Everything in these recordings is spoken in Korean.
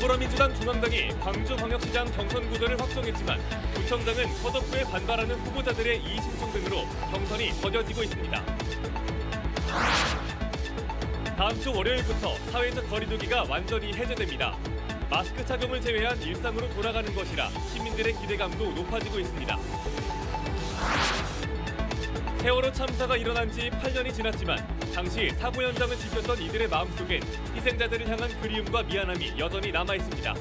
더불어민주당 중앙당이 광주광역시장 경선 구도를 확정했지만 구청장은 컷오프에 반발하는 후보자들의 이의 신청 등으로 경선이 더뎌지고 있습니다. 다음 주 월요일부터 사회적 거리두기가 완전히 해제됩니다. 마스크 착용을 제외한 일상으로 돌아가는 것이라 시민들의 기대감도 높아지고 있습니다. 세월호 참사가 일어난 지 8년이 지났지만 당시 사고 현장을 지켰던 이들의 마음속엔 희생자들을 향한 그리움과 미안함이 여전히 남아있습니다.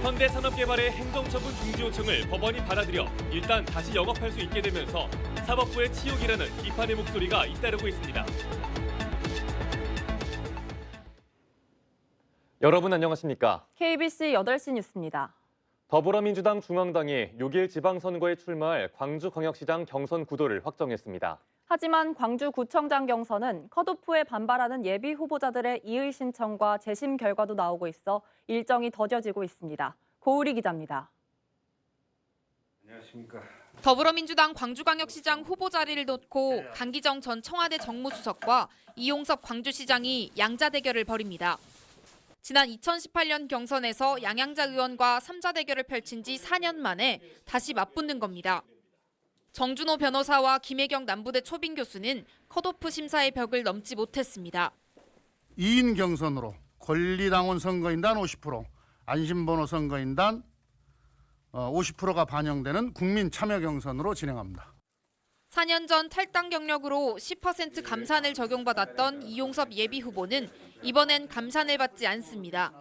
현대산업개발의 행정처분 중지 요청을 법원이 받아들여 일단 다시 영업할 수 있게 되면서 사법부의 치욕이라는 비판의 목소리가 잇따르고 있습니다. 여러분 안녕하십니까? KBC 8시 뉴스입니다. 더불어민주당 중앙당이 6일 지방선거에 출마할 광주광역시장 경선 구도를 확정했습니다. 하지만 광주구청장 경선은 컷오프에 반발하는 예비 후보자들의 이의 신청과 재심 결과도 나오고 있어 일정이 더뎌지고 있습니다. 고우리 기자입니다. 안녕하십니까. 더불어민주당 광주광역시장 후보 자리를 놓고 강기정 전 청와대 정무수석과 이용섭 광주시장이 양자 대결을 벌입니다. 지난 2018년 경선에서 양양자 의원과 3자 대결을 펼친 지 4년 만에 다시 맞붙는 겁니다. 정준호 변호사와 김혜경 남부대 초빙 교수는 컷오프 심사의 벽을 넘지 못했습니다. 2인 경선으로 권리당원 선거인단 50%, 안심번호 선거인단 50%가 반영되는 국민 참여 경선으로 진행합니다. 4년 전 탈당 경력으로 10% 감산을 적용받았던 이용섭 예비 후보는 이번엔 감산을 받지 않습니다.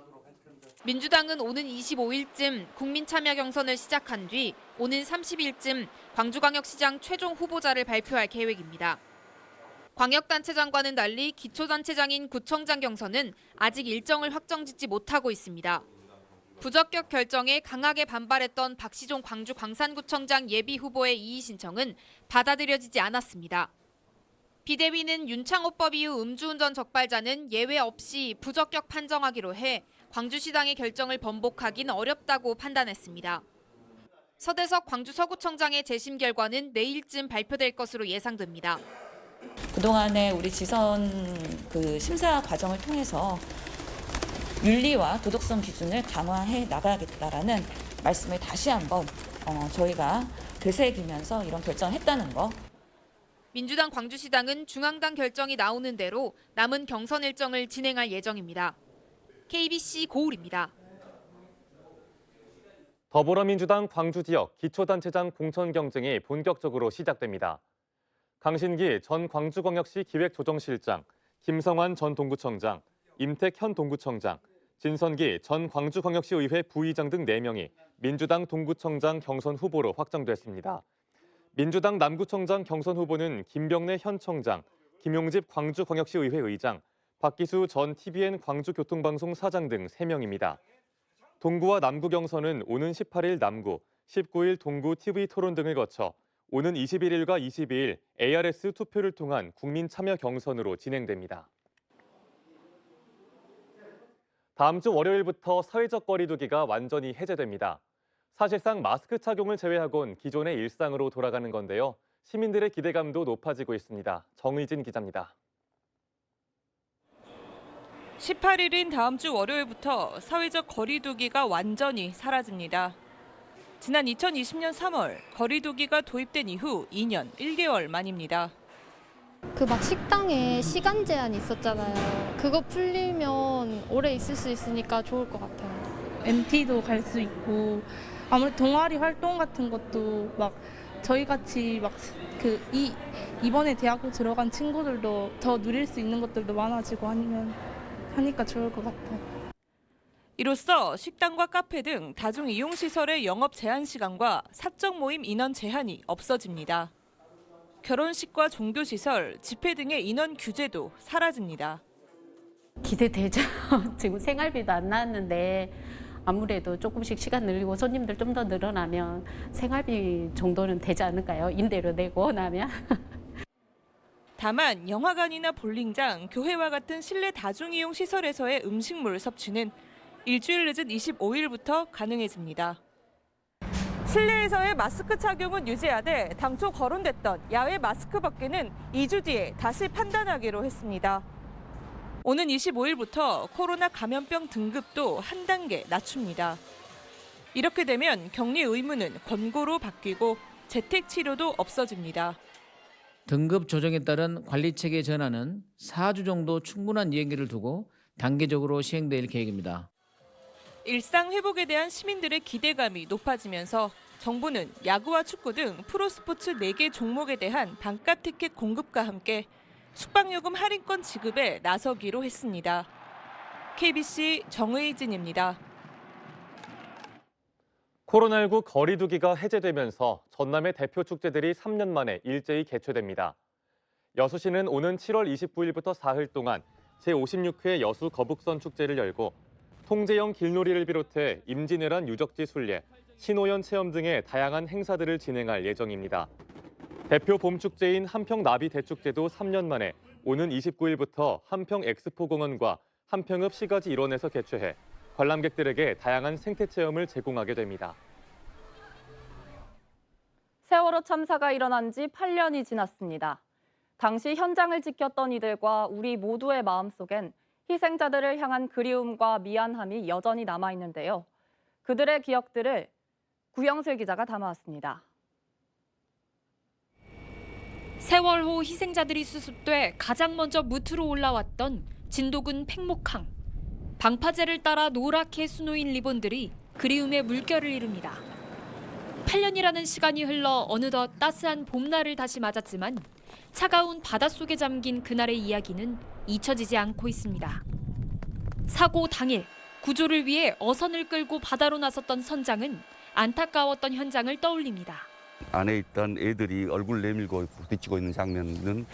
민주당은 오는 25일쯤 국민 참여 경선을 시작한 뒤 오는 30일쯤 광주광역시장 최종 후보자를 발표할 계획입니다. 광역단체장과는 달리 기초단체장인 구청장 경선은 아직 일정을 확정짓지 못하고 있습니다. 부적격 결정에 강하게 반발했던 박시종 광주 광산구청장 예비 후보의 이의 신청은 받아들여지지 않았습니다. 비대위는 윤창호법 이후 음주운전 적발자는 예외 없이 부적격 판정하기로 해 광주시당의 결정을 번복하긴 어렵다고 판단했습니다. 서대석 광주 서구청장의 재심 결과는 내일쯤 발표될 것으로 예상됩니다. 그동안의 우리 지선 심사 과정을 통해서 윤리와 도덕성 기준을 강화해 나가야겠다라는 말씀을 다시 한번 저희가 되새기면서 이런 결정을 했다는 거. 민주당 광주시당은 중앙당 결정이 나오는 대로 남은 경선 일정을 진행할 예정입니다. KBC 고울입니다. 더불어민주당 광주 지역 기초단체장 공천 경쟁이 본격적으로 시작됩니다. 강신기 전 광주광역시 기획조정실장, 김성환 전 동구청장, 임택 현 동구청장, 진선기 전 광주광역시의회 부의장 등 4명이 민주당 동구청장 경선 후보로 확정됐습니다. 민주당 남구청장 경선 후보는 김병래 현 청장, 김용집 광주광역시의회 의장, 박기수 전 TVN 광주교통방송 사장 등 3명입니다. 동구와 남구 경선은 오는 18일 남구, 19일 동구 TV 토론 등을 거쳐 오는 21일과 22일 ARS 투표를 통한 국민 참여 경선으로 진행됩니다. 다음 주 월요일부터 사회적 거리두기가 완전히 해제됩니다. 사실상 마스크 착용을 제외하곤 기존의 일상으로 돌아가는 건데요. 시민들의 기대감도 높아지고 있습니다. 정의진 기자입니다. 18일인 다음 주 월요일부터 사회적 거리두기가 완전히 사라집니다. 지난 2020년 3월 거리두기가 도입된 이후 2년 1개월 만입니다. 막 식당에 시간 제한이 있었잖아요. 그거 풀리면 오래 있을 수 있으니까 좋을 것 같아요. MT도 갈 수 있고 아무래도 동아리 활동 같은 것도 막 저희 같이 이번에 대학교 들어간 친구들도 더 누릴 수 있는 것들도 많아지고 하니까 좋을 것 같아요. 이로써 식당과 카페 등 다중 이용 시설의 영업 제한 시간과 사적 모임 인원 제한이 없어집니다. 결혼식과 종교시설, 집회 등의 인원 규제도 사라집니다. 기대되죠. 지금 생활비도 안 나왔는데 아무래도 조금씩 시간 늘리고 손님들 좀 더 늘어나면 생활비 정도는 되지 않을까요? 임대료 내고 나면. 다만 영화관이나 볼링장, 교회와 같은 실내 다중이용 시설에서의 음식물 섭취는 일주일 늦은 25일부터 가능해집니다. 실내에서의 마스크 착용은 유지하되 당초 거론됐던 야외 마스크 벗기는 2주 뒤에 다시 판단하기로 했습니다. 오는 25일부터 코로나 감염병 등급도 한 단계 낮춥니다. 이렇게 되면 격리 의무는 권고로 바뀌고 재택 치료도 없어집니다. 등급 조정에 따른 관리체계 전환은 4주 정도 충분한 여행기를 두고 단계적으로 시행될 계획입니다. 일상 회복에 대한 시민들의 기대감이 높아지면서 정부는 야구와 축구 등 프로스포츠 4개 종목에 대한 반값 티켓 공급과 함께 숙박요금 할인권 지급에 나서기로 했습니다. KBC 정의진입니다. 코로나19 거리두기가 해제되면서 전남의 대표 축제들이 3년 만에 일제히 개최됩니다. 여수시는 오는 7월 29일부터 사흘 동안 제56회 여수 거북선 축제를 열고 통제형 길놀이를 비롯해 임진왜란 유적지 순례, 신호연 체험 등의 다양한 행사들을 진행할 예정입니다. 대표 봄축제인 한평나비 대축제도 3년 만에 오는 29일부터 한평 엑스포공원과 한평읍 시가지 일원에서 개최해 관람객들에게 다양한 생태 체험을 제공하게 됩니다. 세월호 참사가 일어난 지 8년이 지났습니다. 당시 현장을 지켰던 이들과 우리 모두의 마음속엔 희생자들을 향한 그리움과 미안함이 여전히 남아있는데요. 그들의 기억들을 구영슬 기자가 담아왔습니다. 세월호 희생자들이 수습돼 가장 먼저 무트로 올라왔던 진도군 팽목항. 방파제를 따라 노랗게 수놓인 리본들이 그리움의 물결을 이룹니다. 8년이라는 시간이 흘러 어느덧 따스한 봄날을 다시 맞았지만 차가운 바닷속에 잠긴 그날의 이야기는 잊혀지지 않고 있습니다. 사고 당일 구조를 위해 어선을 끌고 바다로 나섰던 선장은 안타까웠던 현장을 떠올립니다. 안에 있던 애들이 얼굴 내밀고 부딪히고 있는 장면은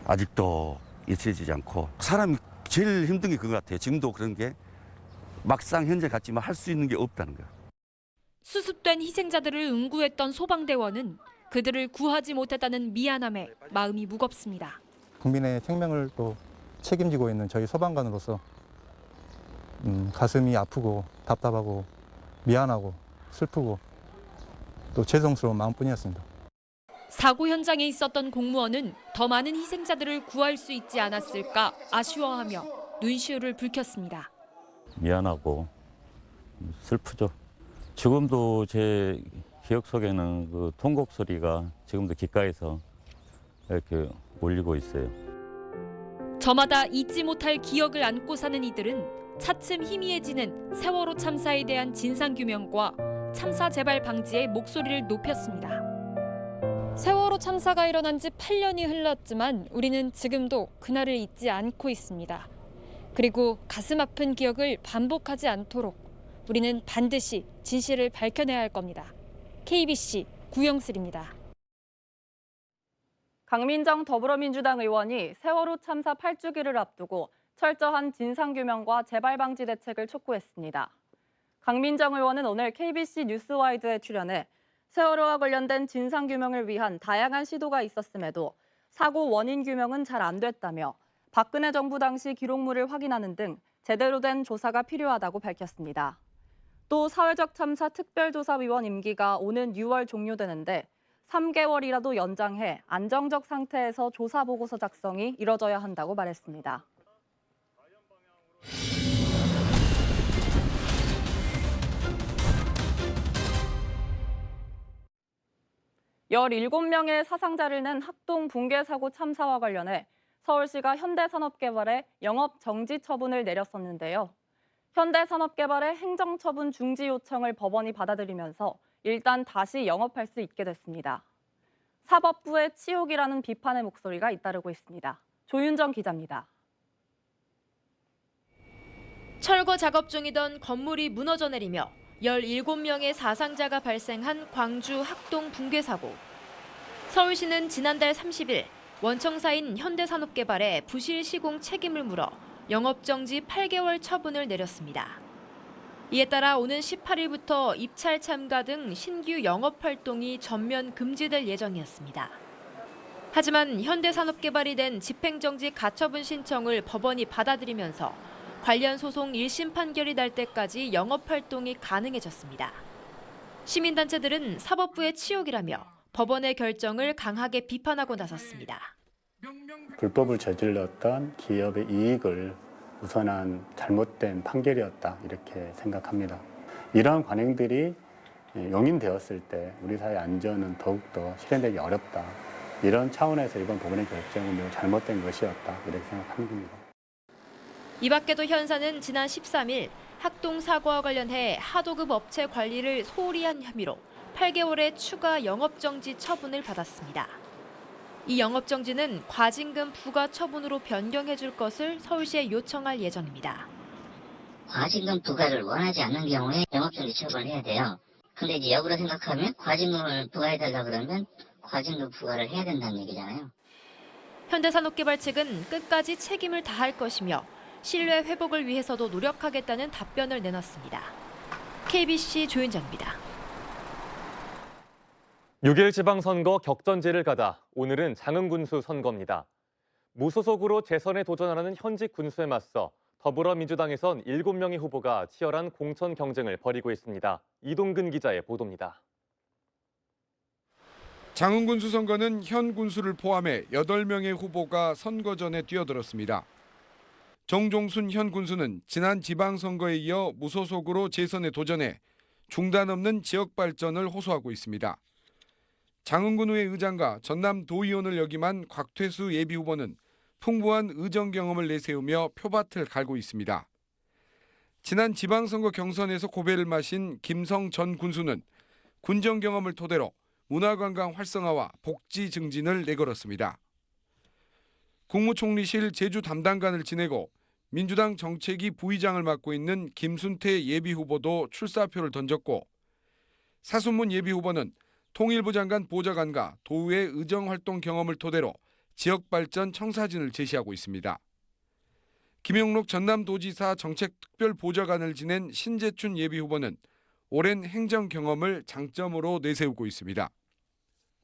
아직도 잊혀지지 않고 사람이 제일 힘든 게 그거 같아요. 지금도 그런 게 막상 현재 갔지만 할 수 있는 게 없다는 거예요. 수습된 희생자들을 응구했던 소방대원은 그들을 구하지 못했다는 미안함에 마음이 무겁습니다. 국민의 생명을 또 책임지고 있는 저희 소방관으로서 가슴이 아프고 답답하고 미안하고 슬프고 또 죄송스러운 마음뿐이었습니다. 사고 현장에 있었던 공무원은 더 많은 희생자들을 구할 수 있지 않았을까 아쉬워하며 눈시울을 붉혔습니다. 미안하고 슬프죠. 지금도 제 기억 속에는 그 통곡 소리가 지금도 귓가에서 이렇게 울리고 있어요. 저마다 잊지 못할 기억을 안고 사는 이들은 차츰 희미해지는 세월호 참사에 대한 진상규명과 참사 재발 방지에 목소리를 높였습니다. 세월호 참사가 일어난 지 8년이 흘렀지만 우리는 지금도 그날을 잊지 않고 있습니다. 그리고 가슴 아픈 기억을 반복하지 않도록 우리는 반드시 진실을 밝혀내야 할 겁니다. KBC 구영슬입니다. 강민정 더불어민주당 의원이 세월호 참사 8주기를 앞두고 철저한 진상규명과 재발 방지 대책을 촉구했습니다. 강민정 의원은 오늘 KBC 뉴스와이드에 출연해 세월호와 관련된 진상규명을 위한 다양한 시도가 있었음에도 사고 원인 규명은 잘 안 됐다며 박근혜 정부 당시 기록물을 확인하는 등 제대로 된 조사가 필요하다고 밝혔습니다. 또 사회적 참사 특별조사위원 임기가 오는 6월 종료되는데 3개월이라도 연장해 안정적 상태에서 조사 보고서 작성이 이뤄져야 한다고 말했습니다. 17명의 사상자를 낸 학동 붕괴 사고 참사와 관련해 서울시가 현대산업개발에 영업 정지 처분을 내렸었는데요. 현대산업개발의 행정처분 중지 요청을 법원이 받아들이면서 일단 다시 영업할 수 있게 됐습니다. 사법부의 치욕이라는 비판의 목소리가 잇따르고 있습니다. 조윤정 기자입니다. 철거 작업 중이던 건물이 무너져 내리며 17명의 사상자가 발생한 광주 학동 붕괴 사고. 서울시는 지난달 30일 원청사인 현대산업개발에 부실 시공 책임을 물어 영업정지 8개월 처분을 내렸습니다. 이에 따라 오는 18일부터 입찰 참가 등 신규 영업활동이 전면 금지될 예정이었습니다. 하지만 현대산업개발이 낸 집행정지 가처분 신청을 법원이 받아들이면서 관련 소송 1심 판결이 날 때까지 영업활동이 가능해졌습니다. 시민단체들은 사법부의 치욕이라며 법원의 결정을 강하게 비판하고 나섰습니다. 불법을 저질렀던 기업의 이익을 우선한 잘못된 판결이었다 이렇게 생각합니다. 이러한 관행들이 용인되었을 때 우리 사회 안전은 더욱더 실현되기 어렵다. 이런 차원에서 이번 법원의 결정은 매우 잘못된 것이었다 이렇게 생각합니다. 이 밖에도 현사는 지난 13일 학동 사고와 관련해 하도급 업체 관리를 소홀히 한 혐의로 8개월의 추가 영업정지 처분을 받았습니다. 이 영업정지는 과징금 부과 처분으로 변경해 줄 것을 서울시에 요청할 예정입니다. 과징금 부과를 원하지 않는 경우에 영업정지 처분을 해야 돼요. 근데 이제 역으로 생각하면 과징금을 부과해달라 그러면 과징금 부과를 해야 된다는 얘기잖아요. 현대산업개발 측은 끝까지 책임을 다할 것이며 신뢰 회복을 위해서도 노력하겠다는 답변을 내놨습니다. KBC 조윤정입니다. 6일 지방선거 격전지를 가다 오늘은 장흥군수 선거입니다. 무소속으로 재선에 도전하는 현직 군수에 맞서 더불어민주당에선 7명의 후보가 치열한 공천 경쟁을 벌이고 있습니다. 이동근 기자의 보도입니다. 장흥군수 선거는 현 군수를 포함해 8명의 후보가 선거전에 뛰어들었습니다. 정종순 현 군수는 지난 지방선거에 이어 무소속으로 재선에 도전해 중단 없는 지역 발전을 호소하고 있습니다. 장흥군의회 의장과 전남 도의원을 역임한 곽퇴수 예비후보는 풍부한 의정 경험을 내세우며 표밭을 갈고 있습니다. 지난 지방선거 경선에서 고배를 마신 김성 전 군수는 군정 경험을 토대로 문화관광 활성화와 복지 증진을 내걸었습니다. 국무총리실 제주 담당관을 지내고 민주당 정책위 부의장을 맡고 있는 김순태 예비후보도 출사표를 던졌고 사순문 예비후보는 통일부 장관 보좌관과 도의회 의정활동 경험을 토대로 지역발전 청사진을 제시하고 있습니다. 김영록 전남도지사 정책특별보좌관을 지낸 신재춘 예비후보는 오랜 행정 경험을 장점으로 내세우고 있습니다.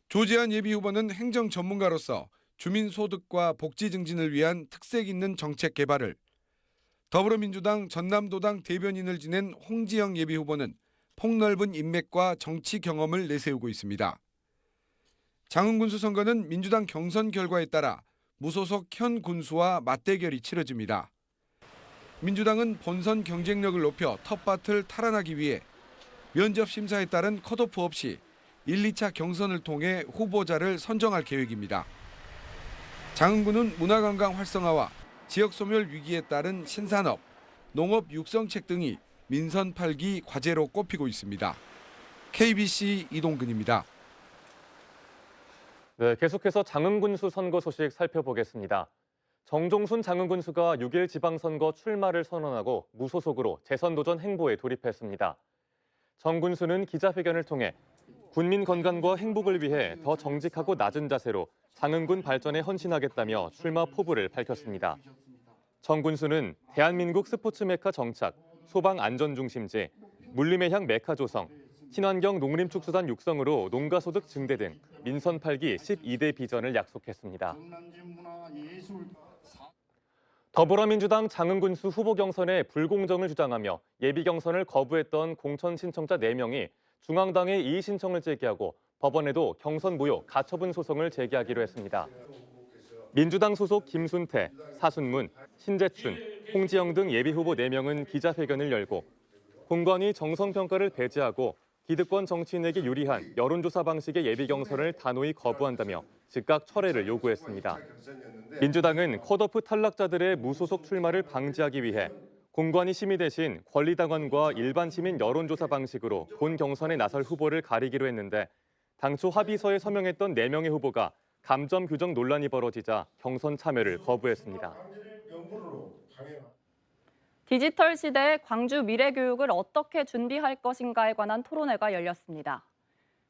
조재한 예비후보는 행정 전문가로서 주민소득과 복지 증진을 위한 특색 있는 정책 개발을, 더불어민주당 전남도당 대변인을 지낸 홍지영 예비후보는 폭넓은 인맥과 정치 경험을 내세우고 있습니다. 장흥군수 선거는 민주당 경선 결과에 따라 무소속 현 군수와 맞대결이 치러집니다. 민주당은 본선 경쟁력을 높여 텃밭을 탈환하기 위해 면접 심사에 따른 컷오프 없이 1, 2차 경선을 통해 후보자를 선정할 계획입니다. 장흥군은 문화관광 활성화와 지역소멸 위기에 따른 신산업, 농업 육성책 등이 민선 8기 과제로 꼽히고 있습니다. KBC 이동근입니다. 네, 계속해서 장흥군수 선거 소식 살펴보겠습니다. 정종순 장흥군수가 6일 지방선거 출마를 선언하고 무소속으로 재선 도전 행보에 돌입했습니다. 정 군수는 기자회견을 통해 군민 건강과 행복을 위해 더 정직하고 낮은 자세로 장흥군 발전에 헌신하겠다며 출마 포부를 밝혔습니다. 정 군수는 대한민국 스포츠 메카 정착, 소방 안전 중심지, 물림의 메카 조성, 친환경 농림축수산 육성으로 농가 소득 증대 등 민선 8기 12대 비전을 약속했습니다. 더불어민주당 장흥군수 후보 경선에 불공정을 주장하며 예비 경선을 거부했던 공천 신청자 4명이 중앙당에 이의 신청을 제기하고 법원에도 경선 무효 가처분 소송을 제기하기로 했습니다. 민주당 소속 김순태, 사순문, 신재춘, 홍지영 등 예비후보 4명은 기자회견을 열고 공관위 정성평가를 배제하고 기득권 정치인에게 유리한 여론조사 방식의 예비 경선을 단호히 거부한다며 즉각 철회를 요구했습니다. 민주당은 컷오프 탈락자들의 무소속 출마를 방지하기 위해 공관위 심의 대신 권리당원과 일반 시민 여론조사 방식으로 본 경선에 나설 후보를 가리기로 했는데 당초 합의서에 서명했던 4명의 후보가 감점 규정 논란이 벌어지자 경선 참여를 거부했습니다. 디지털 시대의 광주 미래교육을 어떻게 준비할 것인가에 관한 토론회가 열렸습니다.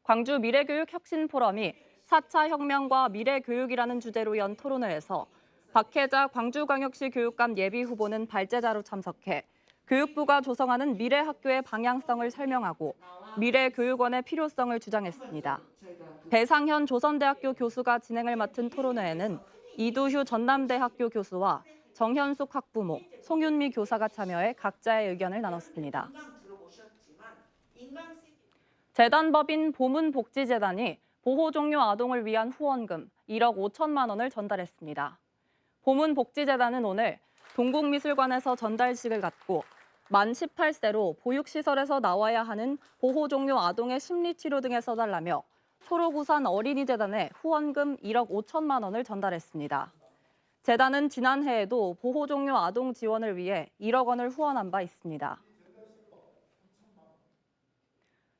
광주 미래교육 혁신 포럼이 4차 혁명과 미래교육이라는 주제로 연 토론회에서 박혜자 광주광역시 교육감 예비후보는 발제자로 참석해 교육부가 조성하는 미래학교의 방향성을 설명하고 미래교육원의 필요성을 주장했습니다. 배상현 조선대학교 교수가 진행을 맡은 토론회에는 이두휴 전남대학교 교수와 정현숙 학부모, 송윤미 교사가 참여해 각자의 의견을 나눴습니다. 재단법인 보문복지재단이 보호 종료 아동을 위한 후원금 1억 5천만 원을 전달했습니다. 보문복지재단은 오늘 동국미술관에서 전달식을 갖고 만 18세로 보육시설에서 나와야 하는 보호 종료 아동의 심리치료 등에 써달라며 초록우산 어린이재단에 후원금 1억 5천만 원을 전달했습니다. 재단은 지난해에도 보호 종료 아동 지원을 위해 1억 원을 후원한 바 있습니다.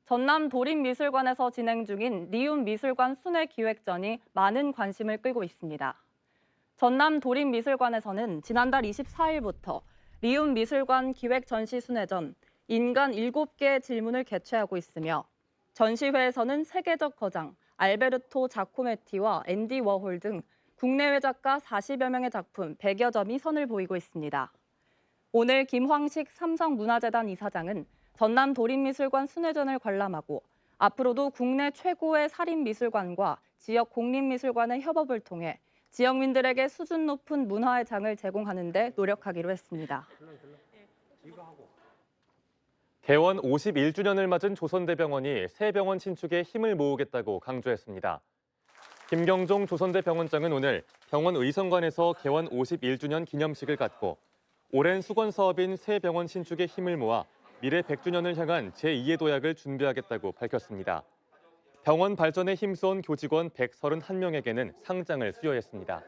전남 도림미술관에서 진행 중인 리움미술관 순회 기획전이 많은 관심을 끌고 있습니다. 전남 도림미술관에서는 지난달 24일부터 리움미술관 기획전시순회전 인간 7개의 질문을 개최하고 있으며 전시회에서는 세계적 거장 알베르토 자코메티와 앤디 워홀 등 국내외 작가 40여 명의 작품 100여 점이 선을 보이고 있습니다. 오늘 김황식 삼성문화재단 이사장은 전남 도림미술관 순회전을 관람하고 앞으로도 국내 최고의 살인미술관과 지역 공립미술관의 협업을 통해 지역민들에게 수준 높은 문화의 장을 제공하는 데 노력하기로 했습니다. 개원 51주년을 맞은 조선대병원이 새 병원 신축에 힘을 모으겠다고 강조했습니다. 김경종 조선대병원장은 오늘 병원 의성관에서 개원 51주년 기념식을 갖고 오랜 수건 사업인 새 병원 신축에 힘을 모아 미래 100주년을 향한 제2의 도약을 준비하겠다고 밝혔습니다. 병원 발전에 힘써온 교직원 131명에게는 상장을 수여했습니다.